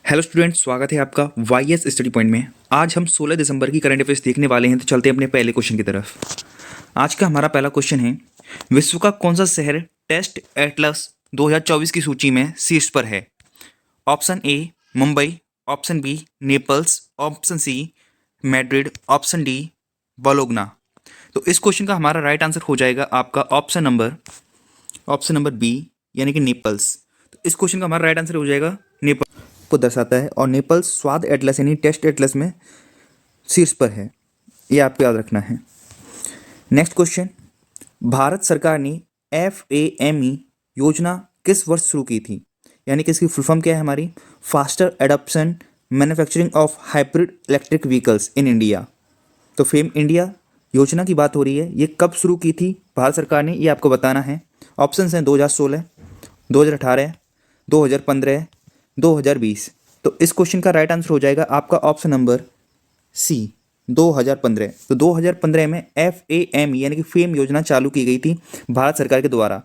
Hello students, स्वागत है आपका वाई एस स्टडी पॉइंट में। आज हम 16 दिसंबर की करंट अफेयर्स देखने वाले हैं, तो चलते हैं अपने पहले क्वेश्चन की तरफ। आज का हमारा पहला क्वेश्चन है, विश्व का कौन सा शहर टेस्ट एटलस 2024 की सूची में शीर्ष पर है? Option A Mumbai, option B Naples, option C Madrid, option D Bologna. तो इस क्वेश्चन का हमारा राइट आंसर हो जाएगा आपका ऑप्शन नंबर बी, यानी कि नेपल्स। तो इस क्वेश्चन का हमारा राइट आंसर हो जाएगा नेपाल को दर्शाता है, और नेपाल स्वाद एटलस यानी टेस्ट एटलस में शीर्ष पर है। ये आपको याद रखना है। नेक्स्ट क्वेश्चन, भारत सरकार ने FAME योजना किस वर्ष शुरू की थी? यानी कि इसकी फुल फॉर्म क्या है हमारी? Faster adoption manufacturing of hybrid electric vehicles in India. तो फेम इंडिया योजना की बात हो रही है। ये कब शुरू की थी भारत सरकार ने, ये आपको बताना है। ऑप्शन हैं 2016, 2018, 2015, 2020। तो इस क्वेश्चन का राइट आंसर हो जाएगा आपका ऑप्शन नंबर सी, 2015। तो 2015 में FAM यानी कि फेम योजना चालू की गई थी भारत सरकार के द्वारा।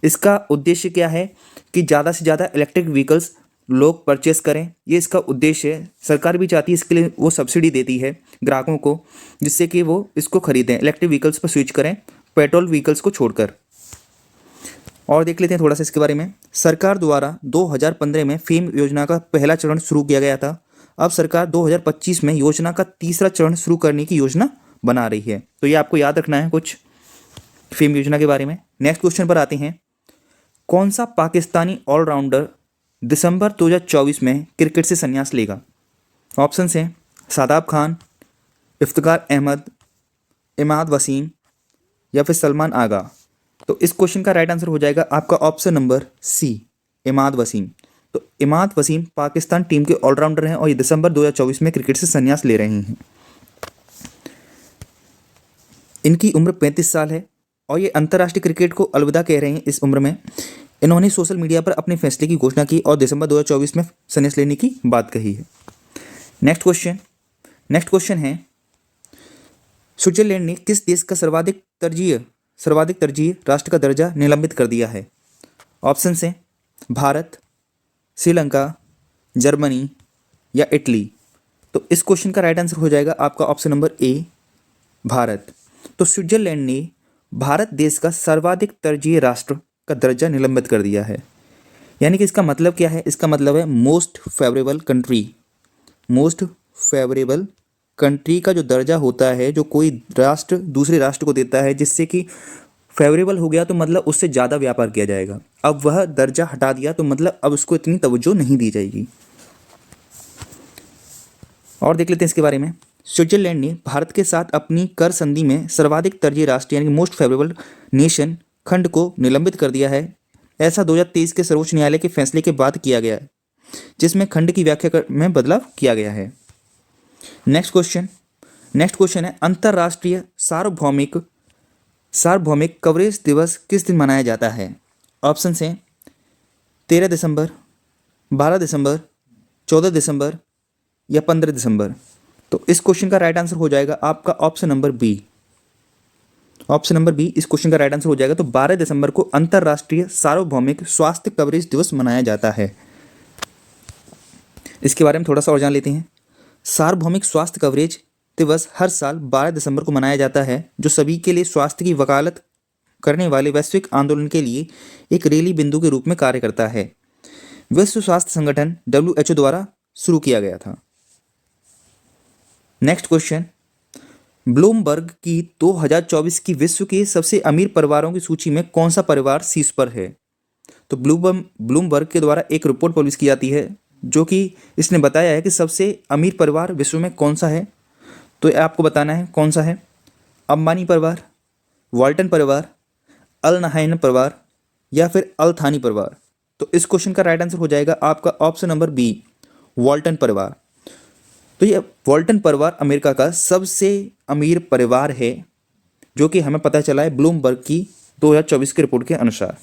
इसका उद्देश्य क्या है कि ज़्यादा से ज़्यादा इलेक्ट्रिक व्हीकल्स लोग परचेस करें। ये इसका उद्देश्य है। सरकार भी चाहती है, इसके लिए वो सब्सिडी देती है ग्राहकों को, जिससे कि वो इसको खरीदें, इलेक्ट्रिक व्हीकल्स पर स्विच करें, पेट्रोल व्हीकल्स को छोड़कर। और देख लेते हैं थोड़ा सा इसके बारे में। सरकार द्वारा 2015 में फेम योजना का पहला चरण शुरू किया गया था। अब सरकार 2025 में योजना का तीसरा चरण शुरू करने की योजना बना रही है। तो ये आपको याद रखना है कुछ फेम योजना के बारे में। नेक्स्ट क्वेश्चन पर आते हैं, कौन सा पाकिस्तानी ऑलराउंडर दिसंबर 2024 में क्रिकेट से संन्यास लेगा? ऑप्शन हैं शादाब खान, इफ्तिकार अहमद, इमाद वसीम या फिर सलमान आगा। तो इस क्वेश्चन का राइट आंसर हो जाएगा आपका option number C, Imad Wasim. तो इमाद वसीम पाकिस्तान टीम के ऑलराउंडर हैं और ये दिसंबर 2024 में क्रिकेट से संन्यास ले रहे हैं। इनकी उम्र 35 साल है और ये अंतर्राष्ट्रीय क्रिकेट को अलविदा कह रहे हैं इस उम्र में। इन्होंने सोशल मीडिया पर अपने फैसले की घोषणा की और दिसंबर 2024 में संन्यास लेने की बात कही है। नेक्स्ट क्वेश्चन है, स्विट्जरलैंड ने किस देश का सर्वाधिक तरजीह राष्ट्र का दर्जा निलंबित कर दिया है? ऑप्शन हैं भारत, श्रीलंका, जर्मनी या इटली। तो इस क्वेश्चन का राइट आंसर हो जाएगा आपका ऑप्शन नंबर ए, भारत। तो स्विट्जरलैंड ने भारत देश का सर्वाधिक तरजीह राष्ट्र का दर्जा निलंबित कर दिया है। यानी कि इसका मतलब क्या है? इसका मतलब है मोस्ट फेवरेबल कंट्री का जो दर्जा होता है, जो कोई राष्ट्र दूसरे राष्ट्र को देता है, जिससे कि फेवरेबल हो गया तो मतलब उससे ज़्यादा व्यापार किया जाएगा। अब वह दर्जा हटा दिया तो मतलब अब उसको इतनी तवज्जो नहीं दी जाएगी। और देख लेते हैं इसके बारे में। स्विट्जरलैंड ने भारत के साथ अपनी कर संधि में सर्वाधिक तरजीह राष्ट्र यानी मोस्ट फेवरेबल नेशन खंड को निलंबित कर दिया है। ऐसा 2023 के सर्वोच्च न्यायालय के फैसले के बाद किया गया है, जिसमें खंड की व्याख्या में बदलाव किया गया है। नेक्स्ट क्वेश्चन है, अंतर्राष्ट्रीय सार्वभौमिक कवरेज दिवस किस दिन मनाया जाता है? ऑप्शन हैं 13 दिसंबर, 12 दिसंबर, 14 दिसंबर या 15 दिसंबर। तो इस क्वेश्चन का राइट आंसर हो जाएगा आपका ऑप्शन नंबर बी। इस क्वेश्चन का राइट आंसर हो जाएगा। तो 12 दिसंबर को अंतर्राष्ट्रीय सार्वभौमिक स्वास्थ्य कवरेज दिवस मनाया जाता है। इसके बारे में थोड़ा सा और जान लेते हैं। सार्वभौमिक स्वास्थ्य कवरेज दिवस हर साल 12 दिसंबर को मनाया जाता है, जो सभी के लिए स्वास्थ्य की वकालत करने वाले वैश्विक आंदोलन के लिए एक रैली बिंदु के रूप में कार्य करता है। विश्व स्वास्थ्य संगठन WHO द्वारा शुरू किया गया था। नेक्स्ट क्वेश्चन, ब्लूमबर्ग की 2024 की विश्व के सबसे अमीर परिवारों की सूची में कौन सा परिवार शीर्ष पर है? तो ब्लूमबर्ग के द्वारा एक रिपोर्ट पब्लिश की जाती है, जो कि इसने बताया है कि सबसे अमीर परिवार विश्व में कौन सा है। तो आपको बताना है कौन सा है। अंबानी परिवार, वाल्टन परिवार, अल नहायन परिवार या फिर अल थानी परिवार। तो इस क्वेश्चन का राइट आंसर हो जाएगा आपका ऑप्शन नंबर बी, वाल्टन परिवार। तो ये वाल्टन परिवार अमेरिका का सबसे अमीर परिवार है, जो कि हमें पता चला है ब्लूमबर्ग की 2024 की रिपोर्ट के अनुसार।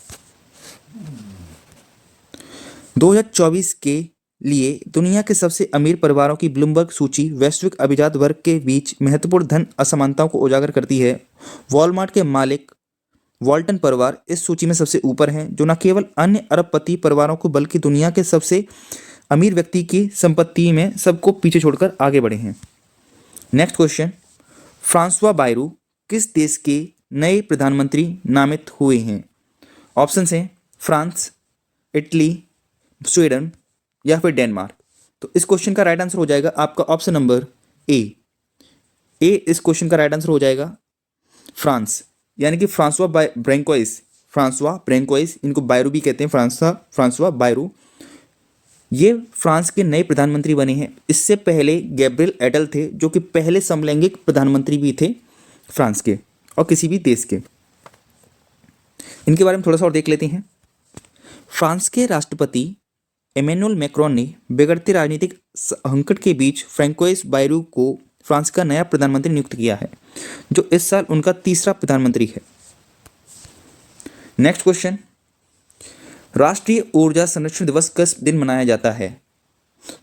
2024 के लिए दुनिया के सबसे अमीर परिवारों की ब्लूमबर्ग सूची वैश्विक अभिजात वर्ग के बीच महत्वपूर्ण धन असमानताओं को उजागर करती है। वॉलमार्ट के मालिक वाल्टन परिवार इस सूची में सबसे ऊपर हैं, जो न केवल अन्य अरबपति परिवारों को बल्कि दुनिया के सबसे अमीर व्यक्ति की संपत्ति में सबको पीछे छोड़कर आगे बढ़े हैं। नेक्स्ट क्वेश्चन, फ्रांसवा बायरू किस देश के नए प्रधानमंत्री नामित हुए हैं? ऑप्शन हैं फ्रांस, इटली, स्वीडन या फिर डेनमार्क। तो इस क्वेश्चन का राइट आंसर हो जाएगा आपका ऑप्शन नंबर ए। इस क्वेश्चन का राइट आंसर हो जाएगा फ्रांस, यानी कि फ्रांसवा ब्रैंकोइस, इनको बायरू भी कहते हैं, फ्रांसवा बायरू, ये फ्रांस के नए प्रधानमंत्री बने हैं। इससे पहले गैब्रियल एटल थे, जो कि पहले समलैंगिक प्रधानमंत्री भी थे फ्रांस के और किसी भी देश के। इनके बारे में थोड़ा सा और देख लेते हैं। फ्रांस के राष्ट्रपति इमैनुअल मैक्रोन ने बिगड़ते राजनीतिक संकट के बीच फ्रैंकोइस बायरू को फ्रांस का नया प्रधानमंत्री नियुक्त किया है, जो इस साल उनका तीसरा प्रधानमंत्री है। नेक्स्ट क्वेश्चन, राष्ट्रीय ऊर्जा संरक्षण दिवस किस दिन मनाया जाता है?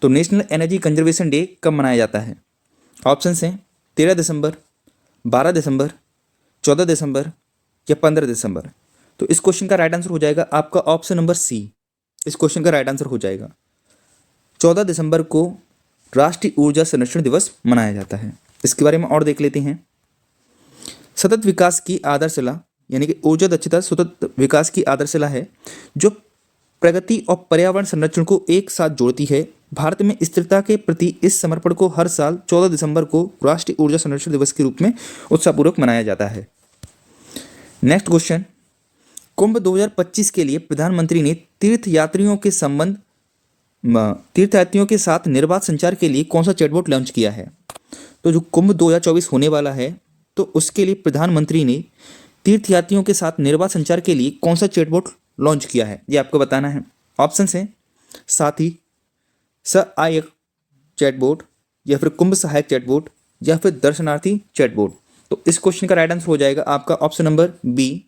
तो नेशनल एनर्जी कंजर्वेशन डे कब मनाया जाता है? ऑप्शन हैं 13 दिसंबर, 12 दिसंबर, 14 दिसंबर या 15 दिसंबर। तो इस क्वेश्चन का राइट आंसर हो जाएगा आपका ऑप्शन नंबर सी। इस क्वेश्चन का राइट आंसर हो जाएगा 14 दिसंबर को राष्ट्रीय ऊर्जा संरक्षण दिवस मनाया जाता है। इसके बारे में और देख लेते हैं। सतत विकास की आधारशिला, यानी कि ऊर्जा दक्षता सतत विकास की आधारशिला है, जो प्रगति और पर्यावरण संरक्षण को एक साथ जोड़ती है। भारत में स्थिरता के प्रति इस समर्पण को हर साल 14 दिसंबर को राष्ट्रीय ऊर्जा संरक्षण दिवस के रूप में उत्साहपूर्वक मनाया जाता है। नेक्स्ट क्वेश्चन, कुंभ 2025 के लिए प्रधानमंत्री ने तीर्थयात्रियों के साथ निर्बाध संचार के लिए कौन सा चैटबॉट लॉन्च किया है? तो जो कुंभ 2024 होने वाला है, तो उसके लिए प्रधानमंत्री ने तीर्थयात्रियों के साथ निर्बाध संचार के लिए कौन सा चैटबॉट लॉन्च किया है, ये आपको बताना है। ऑप्शन हैं साथी, सहायक चैटबॉट या फिर कुंभ सहायक चैटबॉट या फिर दर्शनार्थी चैटबॉट। तो इस क्वेश्चन का राइट आंसर हो जाएगा आपका ऑप्शन नंबर बी,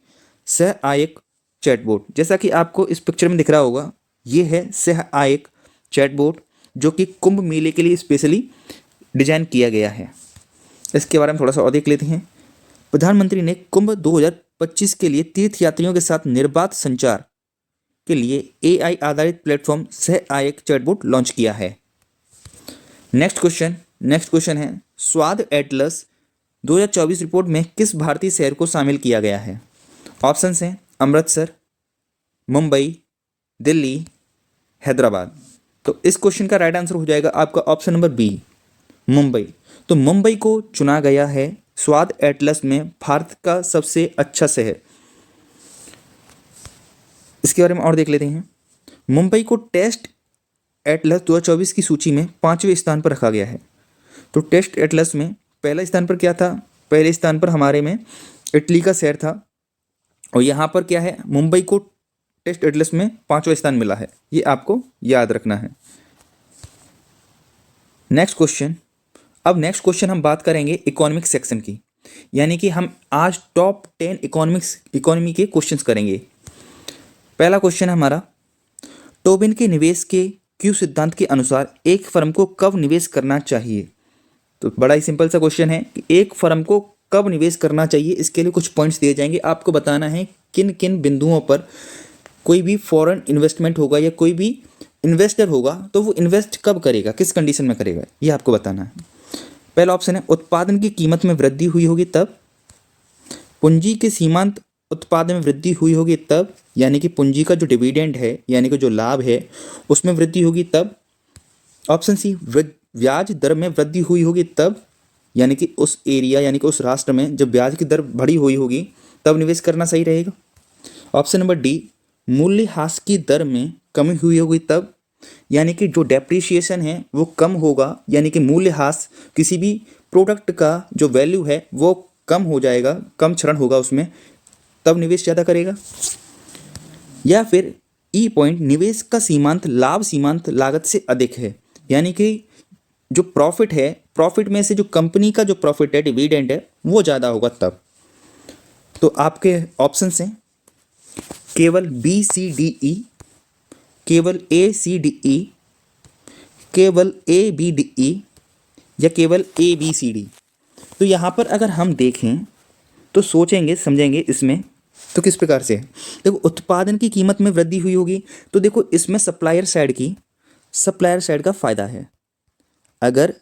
सहायक चैटबॉट। जैसा कि आपको इस पिक्चर में दिख रहा होगा, ये है सहायक चैटबॉट, जो कि कुंभ मेले के लिए स्पेशली डिजाइन किया गया है। इसके बारे में थोड़ा सा और देख लेते हैं। प्रधानमंत्री ने कुंभ 2025 के लिए तीर्थयात्रियों के साथ निर्बाध संचार के लिए AI आधारित प्लेटफॉर्म सहायक चैटबॉट लॉन्च किया है। नेक्स्ट क्वेश्चन है, स्वाद एटलस 2024 रिपोर्ट में किस भारतीय शहर को शामिल किया गया है? ऑप्शंस हैं अमृतसर, मुंबई, दिल्ली, हैदराबाद। तो इस क्वेश्चन का राइट आंसर हो जाएगा आपका ऑप्शन नंबर बी, मुंबई। तो मुंबई को चुना गया है स्वाद एटलस में भारत का सबसे अच्छा शहर। इसके बारे में और देख लेते हैं। मुंबई को टेस्ट एटलस 2024 की सूची में 5वें स्थान पर रखा गया है। तो टेस्ट एटलस में पहला स्थान पर क्या था? पहले स्थान पर हमारे में इटली का शहर था, और यहाँ पर क्या है, मुंबई को टेस्ट एटलस में 5वां स्थान मिला है। ये आपको याद रखना है। नेक्स्ट क्वेश्चन हम बात करेंगे इकोनॉमिक सेक्शन की, यानी कि हम आज टॉप 10 इकोनॉमी के क्वेश्चंस करेंगे। पहला क्वेश्चन है हमारा, टोबिन के निवेश के क्यू सिद्धांत के अनुसार एक फर्म को कब निवेश करना चाहिए? तो बड़ा ही सिंपल सा क्वेश्चन है कि एक फर्म को कब निवेश करना चाहिए। इसके लिए कुछ पॉइंट्स दिए जाएंगे, आपको बताना है किन किन बिंदुओं पर कोई भी फॉरेन इन्वेस्टमेंट होगा या कोई भी इन्वेस्टर होगा तो वो इन्वेस्ट कब करेगा, किस कंडीशन में करेगा, ये आपको बताना है। पहला ऑप्शन है उत्पादन की कीमत में वृद्धि हुई होगी तब, पूंजी के सीमांत उत्पादन में वृद्धि हुई होगी तब, यानी कि पूंजी का जो डिविडेंड है यानी कि जो लाभ है उसमें वृद्धि होगी तब। ऑप्शन सी, ब्याज दर में वृद्धि हुई होगी तब, यानी कि उस एरिया यानी कि उस राष्ट्र में जब ब्याज की दर बढ़ी हुई होगी तब निवेश करना सही रहेगा। ऑप्शन नंबर डी, मूल्यह्रास की दर में कमी हुई होगी तब, यानी कि जो डेप्रिसिएशन है वो कम होगा, यानी कि मूल्यह्रास किसी भी प्रोडक्ट का जो वैल्यू है वो कम हो जाएगा, कम क्षरण होगा उसमें, तब निवेश ज़्यादा करेगा। या फिर ई पॉइंट, निवेश का सीमांत लाभ सीमांत लागत से अधिक है, यानी कि जो प्रॉफिट है, प्रॉफिट में से जो कंपनी का जो प्रॉफिट है, डिविडेंड है, वो ज़्यादा होगा तब। तो आपके ऑप्शंस हैं केवल बी सी डी ई, केवल ए सी डी ई, केवल ए बी डी ई या केवल ए बी सी डी। तो यहाँ पर अगर हम देखें तो सोचेंगे समझेंगे इसमें तो किस प्रकार से है। देखो, उत्पादन की कीमत में वृद्धि हुई होगी तो देखो इसमें सप्लायर साइड की सप्लायर साइड का फ़ायदा है। अगर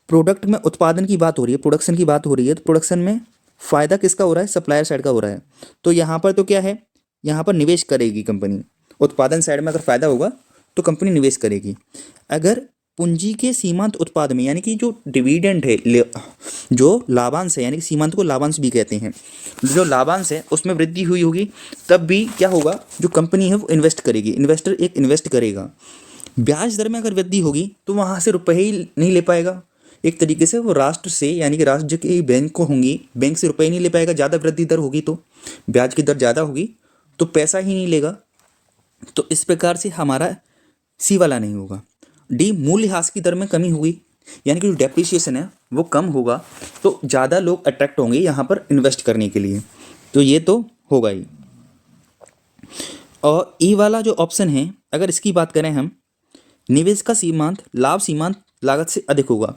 प्रोडक्ट में उत्पादन की बात हो रही है, प्रोडक्शन की बात हो रही है, तो प्रोडक्शन में फ़ायदा किसका हो रहा है? सप्लायर साइड का हो रहा है। तो यहाँ पर तो क्या है, यहाँ पर निवेश करेगी कंपनी। उत्पादन साइड में अगर फ़ायदा होगा तो कंपनी निवेश करेगी। अगर पूंजी के सीमांत उत्पाद में, यानी कि जो डिविडेंड है, जो लाभांश है, यानी कि सीमांत को लाभांश भी कहते हैं, जो लाभांश है उसमें वृद्धि हुई होगी, तब भी क्या होगा, जो कंपनी है वो इन्वेस्ट करेगी, इन्वेस्टर एक इन्वेस्ट करेगा। ब्याज दर में अगर वृद्धि होगी तो वहाँ से रुपए ही नहीं ले पाएगा। एक तरीके से वो राष्ट्र से, यानी कि राज्य के बैंक को होंगी, बैंक से रुपए ही नहीं ले पाएगा। ज़्यादा वृद्धि दर होगी तो ब्याज की दर ज़्यादा होगी तो पैसा ही नहीं लेगा। तो इस प्रकार से हमारा सी वाला नहीं होगा। डी, मूल्यह्रास की दर में कमी हुई, यानी कि जो डेप्रिसिएशन है वो कम होगा तो ज़्यादा लोग अट्रैक्ट होंगे यहाँ पर इन्वेस्ट करने के लिए, तो ये तो होगा ही। और ई वाला जो ऑप्शन है, अगर इसकी बात करें हम, निवेश का सीमांत लाभ सीमांत लागत से अधिक होगा।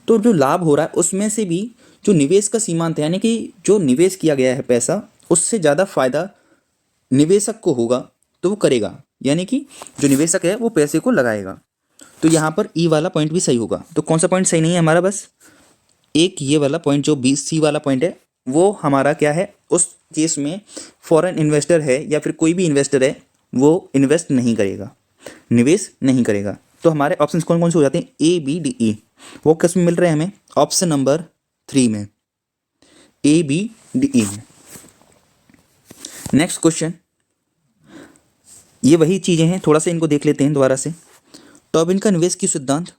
तो जो लाभ हो रहा है उसमें से भी जो निवेश का सीमांत है, यानी कि जो निवेश किया गया है पैसा, उससे ज़्यादा फायदा निवेशक को होगा तो वो करेगा, यानी कि जो निवेशक है वो पैसे को लगाएगा। तो यहाँ पर ई वाला पॉइंट भी सही होगा। तो कौन सा पॉइंट सही नहीं है हमारा? बस एक ये वाला पॉइंट जो बी सी वाला पॉइंट है वो हमारा क्या है, उस केस में फॉरेन इन्वेस्टर है या फिर कोई भी इन्वेस्टर है वो इन्वेस्ट नहीं करेगा, निवेश नहीं करेगा। तो हमारे ऑप्शन कौन कौन से हो जाते हैं? A B D E. वो किस में मिल रहे हैं हमें? ऑप्शन नंबर 3 में, ए बी डी ई में। नेक्स्ट क्वेश्चन, ये वही चीज़ें हैं, थोड़ा सा इनको देख लेते हैं दोबारा से। टॉबिन का निवेश की सिद्धांत,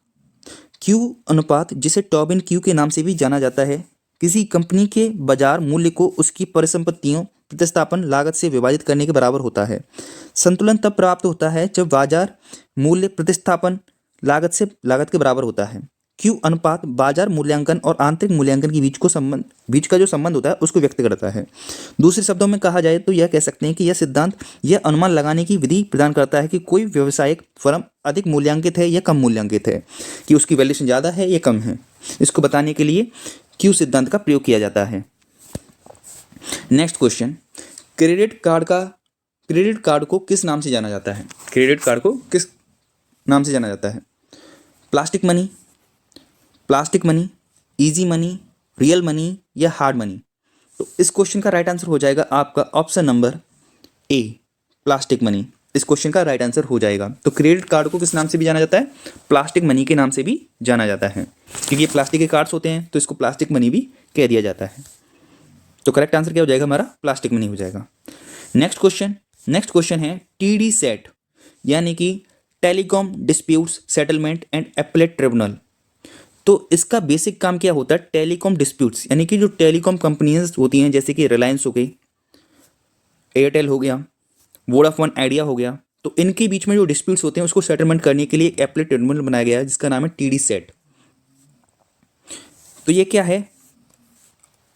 क्यू अनुपात, जिसे टॉबिन क्यू के नाम से भी जाना जाता है, किसी कंपनी के बाजार मूल्य को उसकी परिसंपत्तियों प्रतिस्थापन लागत से विभाजित करने के बराबर होता है। संतुलन तब प्राप्त होता है जब बाजार मूल्य प्रतिस्थापन लागत के बराबर होता है। क्यू अनुपात बाजार मूल्यांकन और आंतरिक मूल्यांकन के बीच का जो संबंध होता है उसको व्यक्त करता है। दूसरे शब्दों में कहा जाए तो यह कह सकते हैं कि यह सिद्धांत यह अनुमान लगाने की विधि प्रदान करता है कि कोई व्यवसायिक फर्म अधिक मूल्यांकित है या कम मूल्यांकित है, कि उसकी वैल्यूएशन ज़्यादा है या कम है। इसको बताने के लिए क्यू सिद्धांत का प्रयोग किया जाता है। नेक्स्ट क्वेश्चन, क्रेडिट कार्ड को किस नाम से जाना जाता है? क्रेडिट कार्ड को किस नाम से जाना जाता है? Plastic money, easy money, real money या हार्ड मनी? तो इस क्वेश्चन का राइट आंसर हो जाएगा आपका option number A, plastic money. इस क्वेश्चन का राइट आंसर हो जाएगा। तो क्रेडिट कार्ड को किस नाम से भी जाना जाता है? प्लास्टिक मनी के नाम से भी जाना जाता है, क्योंकि ये प्लास्टिक के कार्ड्स होते हैं तो इसको प्लास्टिक मनी भी कह दिया जाता है। तो करेक्ट आंसर क्या हो जाएगा हमारा? प्लास्टिक मनी हो जाएगा। नेक्स्ट क्वेश्चन है टीडी सेट, यानी कि telecom disputes settlement and appellate tribunal. तो इसका बेसिक काम क्या होता है? टेलीकॉम डिस्प्यूट्स, यानी कि जो टेलीकॉम कंपनीज होती हैं, जैसे कि रिलायंस हो गई, एयरटेल हो गया, वोडाफोन आइडिया हो गया, तो इनके बीच में जो डिस्प्यूट्स होते हैं उसको सेटलमेंट करने के लिए एक एपेलेट ट्रिब्यूनल बनाया गया है जिसका नाम है टीडी सेट। तो ये क्या है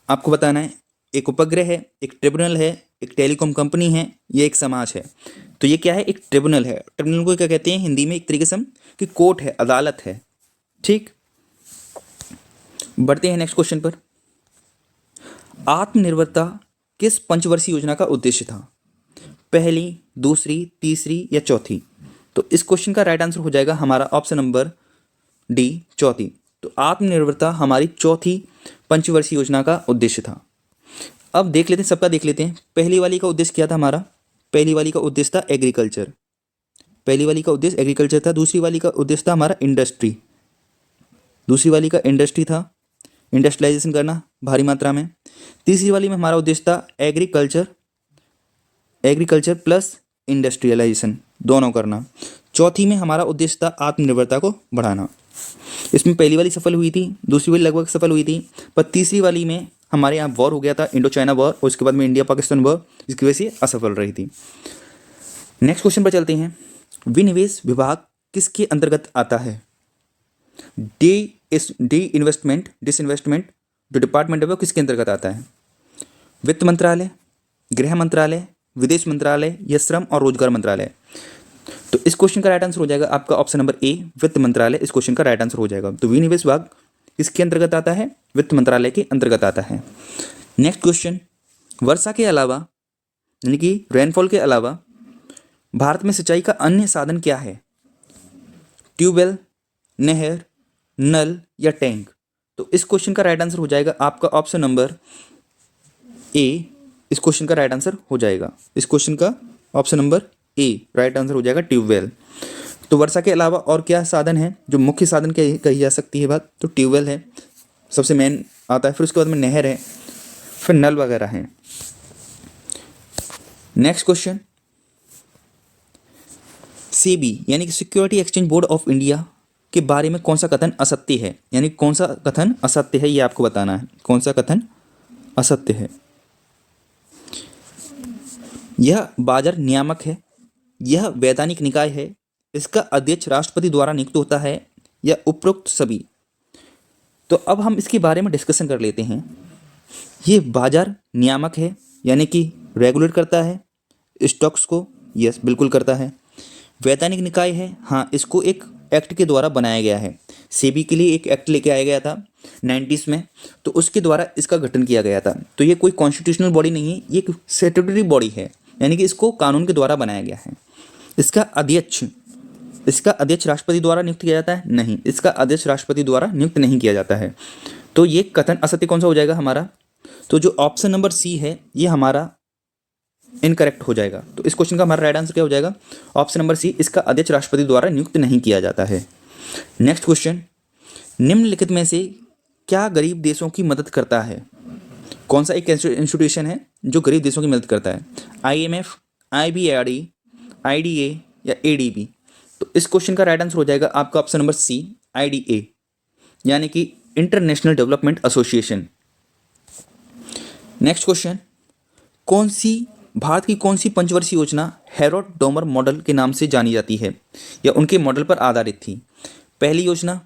आपको बताना है। एक उपग्रह है, एक ट्रिब्यूनल है, एक टेलीकॉम कंपनी है, ये एक समाज है। तो ये क्या है? एक ट्रिब्यूनल है। ट्रिब्यूनल को क्या कहते हैं हिंदी में? एक तरीके से हम कि कोर्ट है, अदालत है। ठीक, बढ़ते हैं नेक्स्ट क्वेश्चन पर। आत्मनिर्भरता किस पंचवर्षीय योजना का उद्देश्य था? पहली, दूसरी, तीसरी या चौथी? तो इस क्वेश्चन का राइट आंसर हो जाएगा हमारा ऑप्शन नंबर डी, चौथी। तो आत्मनिर्भरता हमारी चौथी पंचवर्षीय योजना का उद्देश्य था। अब देख लेते हैं, सबका देख लेते हैं। पहली वाली का उद्देश्य क्या था हमारा? पहली वाली का उद्देश्य था एग्रीकल्चर। पहली वाली का उद्देश्य एग्रीकल्चर था। दूसरी वाली का उद्देश्य था हमारा इंडस्ट्री। दूसरी वाली का इंडस्ट्री था, इंडस्ट्रियलाइजेशन करना भारी मात्रा में। तीसरी वाली में हमारा उद्देश्य था एग्रीकल्चर प्लस इंडस्ट्रियलाइजेशन दोनों करना। चौथी में हमारा उद्देश्य था आत्मनिर्भरता को बढ़ाना। इसमें पहली वाली सफल हुई थी, दूसरी वाली लगभग सफल हुई थी, पर तीसरी वाली में हमारे यहाँ वॉर हो गया था, इंडो चाइना वॉर, और उसके बाद में इंडिया पाकिस्तान वॉर, जिसकी वजह से असफल रही थी। नेक्स्ट क्वेश्चन पर चलते हैं। विनिवेश विभाग किसके अंतर्गत आता है? डिसइन्वेस्टमेंट जो डिपार्टमेंट है वो किसके अंतर्गत आता है? वित्त मंत्रालय, गृह मंत्रालय, विदेश मंत्रालय या श्रम और रोजगार मंत्रालय? तो इस क्वेश्चन का राइट आंसर हो जाएगा आपका ऑप्शन नंबर ए, वित्त मंत्रालय। इस क्वेश्चन का राइट आंसर हो जाएगा। तो विनिवेश विभाग किसके अंतर्गत आता है? वित्त मंत्रालय के अंतर्गत आता है। नेक्स्ट क्वेश्चन, वर्षा के अलावा, यानी कि रेनफॉल के अलावा भारत में सिंचाई का अन्य साधन क्या है? ट्यूबवेल, नहर, नल या टैंक। तो इस क्वेश्चन का राइट आंसर हो जाएगा आपका ऑप्शन नंबर ए। इस क्वेश्चन का राइट आंसर हो जाएगा, इस क्वेश्चन का option number A right answer हो जाएगा ट्यूबवेल। तो वर्षा के अलावा और क्या साधन है जो मुख्य साधन कही जा सकती है बात, तो ट्यूबवेल है सबसे मेन आता है, फिर उसके बाद में नहर है, फिर नल वगैरह हैं। नेक्स्ट क्वेश्चन, सेबी यानी कि security exchange board of India के बारे में कौन सा कथन असत्य है, यानी कौन सा कथन असत्य है ये आपको बताना है, कौन सा कथन असत्य है। यह बाजार नियामक है, यह वैधानिक निकाय है, इसका अध्यक्ष राष्ट्रपति द्वारा नियुक्त होता है, या उपरोक्त सभी। तो अब हम इसके बारे में डिस्कशन कर लेते हैं। ये बाजार नियामक है यानी कि रेगुलेट करता है स्टॉक्स को, यस बिल्कुल करता है। वैधानिक निकाय है, हाँ इसको एक एक्ट के द्वारा बनाया गया है, सेबी के लिए एक एक्ट लेके आया गया था 90s में, तो उसके द्वारा इसका गठन किया गया था। तो ये कोई कॉन्स्टिट्यूशनल बॉडी नहीं है, ये एक स्टैट्यूटरी बॉडी है, यानी कि इसको कानून के द्वारा बनाया गया है। इसका अध्यक्ष राष्ट्रपति द्वारा नियुक्त किया जाता है, नहीं, इसका अध्यक्ष राष्ट्रपति द्वारा नियुक्त नहीं किया जाता है। तो ये कथन असत्य कौन सा हो जाएगा हमारा, तो जो ऑप्शन नंबर सी है ये हमारा इनकरेक्ट हो जाएगा। तो इस क्वेश्चन का हमारा राइट आंसर क्या हो जाएगा, ऑप्शन नंबर सी, इसका अध्यक्ष राष्ट्रपति द्वारा नियुक्त नहीं किया जाता है। नेक्स्ट क्वेश्चन, निम्नलिखित में से क्या गरीब देशों की मदद करता है, कौन सा एक इंस्टीट्यूशन है जो गरीब देशों की मदद करता है, IMF, IBRD, IDA या ADB। तो इस क्वेश्चन का राइट आंसर हो जाएगा आपका ऑप्शन नंबर सी, IDA यानी कि international development association. Next question, Bharat की कौन सी पंचवर्षीय योजना हैरोल्ड डोमर मॉडल के नाम से जानी जाती है या उनके मॉडल पर आधारित थी। पहली योजना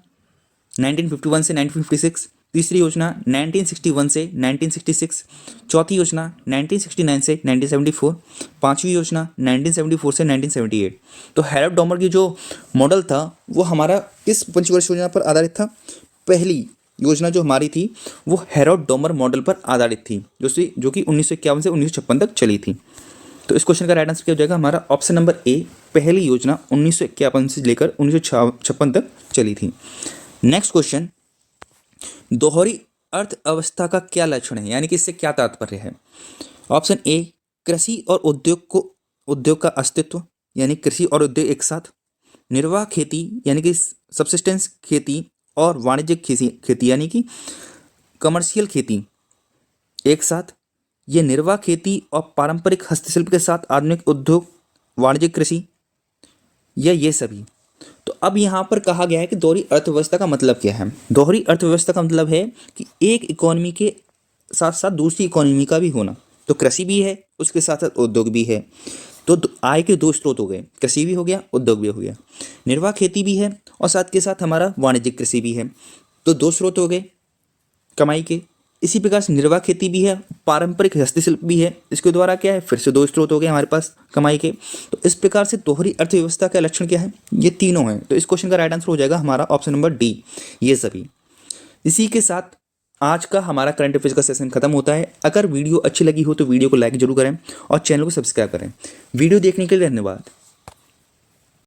1951 से 1956, तीसरी योजना 1961 से 1966, चौथी योजना 1969 से 1974, पांचवी योजना 1974 से 1978। तो हैरोल्ड डोमर की जो मॉडल था वो हमारा किस पंचवर्षीय योजना पर आधारित था, पहली योजना जो हमारी थी वो हैरोल्ड डोमर मॉडल पर आधारित थी, जो कि 1951 से 1956 तक चली थी। तो इस क्वेश्चन का राइट आंसर क्या हो जाएगा हमारा ऑप्शन नंबर ए, पहली योजना 1951 से लेकर 1956 तक चली थी। नेक्स्ट क्वेश्चन, दोहरी अर्थव्यवस्था का क्या लक्षण है, यानी कि इससे क्या तात्पर्य है। ऑप्शन ए, कृषि और उद्योग का अस्तित्व, यानी कृषि और उद्योग एक साथ। निर्वाह खेती यानी कि सब्सिस्टेंस खेती और वाणिज्यिक खेती यानी कि कमर्शियल खेती एक साथ। ये निर्वाह खेती और पारंपरिक हस्तशिल्प के साथ आधुनिक उद्योग, वाणिज्यिक कृषि, या ये सभी। तो अब यहाँ पर कहा गया है कि दोहरी अर्थव्यवस्था का मतलब क्या है। दोहरी अर्थव्यवस्था का मतलब है कि एक इकोनॉमी के साथ साथ दूसरी इकोनॉमी का भी होना। तो कृषि भी है, उसके साथ साथ उद्योग भी है। तो आय के दो स्रोत हो गए, कृषि भी हो गया, उद्योग भी हो गया। निर्वाह खेती भी है और साथ के साथ हमारा वाणिज्यिक कृषि भी है। तो दो स्रोत हो गए कमाई के। इसी प्रकार से निर्वाह खेती भी है, पारंपरिक हस्तशिल्प भी है, इसके द्वारा क्या है फिर से दो स्रोत हो गए हमारे पास कमाई के। तो इस प्रकार से दोहरी अर्थव्यवस्था का लक्षण क्या है, ये तीनों हैं। तो इस क्वेश्चन का राइट आंसर हो जाएगा हमारा ऑप्शन नंबर डी, ये सभी। इसी के साथ आज का हमारा करंट अफेयर्स का सेशन खत्म होता है। अगर वीडियो अच्छी लगी हो तो वीडियो को लाइक जरूर करें और चैनल को सब्सक्राइब करें। वीडियो देखने के लिए धन्यवाद।